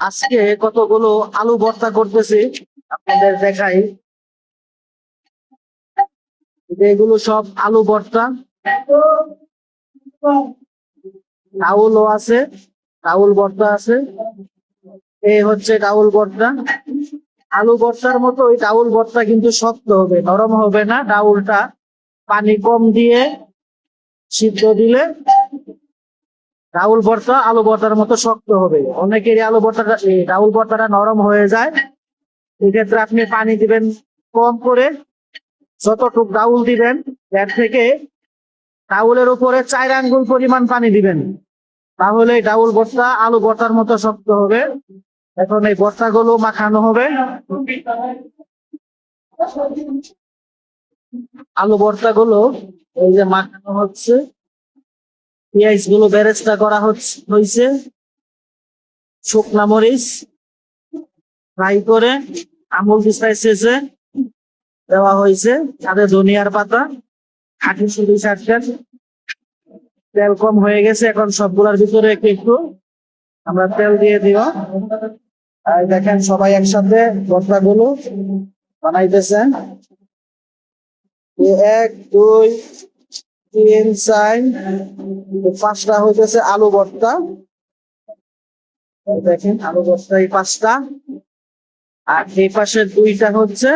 আজকে কতগুলো আলু ভর্তা করতেছি, আপনাদের দেখাই। এগুলো সব আলু ভর্তা। ডাউলও আছে, ডাউল ভর্তা আছে। এই হচ্ছে ডাউল ভর্তা। আলু ভর্তার মতো ওই ডাউল ভর্তা কিন্তু শক্ত হবে, নরম হবে না। ডাউলটা পানি কম দিয়ে সিদ্ধ দিলে ডাউল ভর্তা আলু ভর্তার মতো শক্ত হবে। অনেকেরই আলু ভর্তাটা ডাউল ভর্তাটা নরম হয়ে যায়। এক্ষেত্রে আপনি পানি দিবেন কম করে, যতটুক ডাউল দিবেন এর থেকে ডাউলের উপরে 4 আঙ্গুল পরিমাণ পানি দিবেন, তাহলে ডাউল ভর্তা আলু ভর্তার মতো শক্ত হবে। এখন এই ভর্তাগুলো মাখানো হবে। আলু ভর্তাগুলো এই যে মাখানো হচ্ছে, পেঁয়াজ গুলো বেরেস্তা করা হয়েছে, শুকনা মরিচ ফ্রাই করে আমুল দিস্তায় শেষে দেওয়া হয়েছে, সাথে ধনিয়ার পাতা, খাঁটি সরিষার সারটেন। তেল কম হয়ে গেছে, এখন সবগুলোর ভিতরে একটু একটু আমরা তেল দিয়ে দিব। আর দেখেন সবাই একসাথে ভর্তাগুলো বানাইতেছে। 1 2 3 4 5টা হইতেছে আলু ভর্তা। দেখেন আলু ভর্তা এই 5টা, আর এই পাশে 2টা হচ্ছে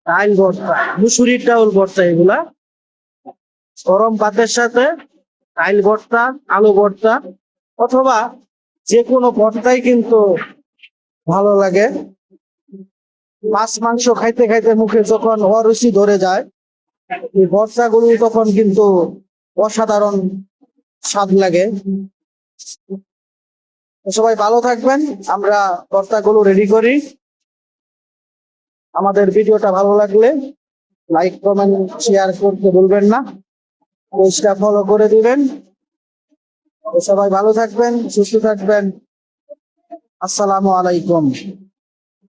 ডাল ভর্তা, মুসুরির ডাউল ভর্তা। এগুলা গরম ভাতের সাথে ডাল ভর্তা, আলু ভর্তা অথবা যে কোনো ভর্তাই কিন্তু ভালো লাগে। মাছ মাংস খাইতে খাইতে মুখে যখন অরুচি ধরে যায়, এই ভর্তাগুলো তখন কিন্তু অসাধারণ স্বাদ লাগে। সবাই ভালো থাকবেন, আমরা ভর্তাগুলো রেডি করি। আমাদের ভিডিওটা ভালো লাগলে লাইক কমেন্ট শেয়ার করতে ভুলবেন না, পেজটা ফলো করে দিবেন। সবাই ভালো থাকবেন, সুস্থ থাকবেন। আসসালামু আলাইকুম।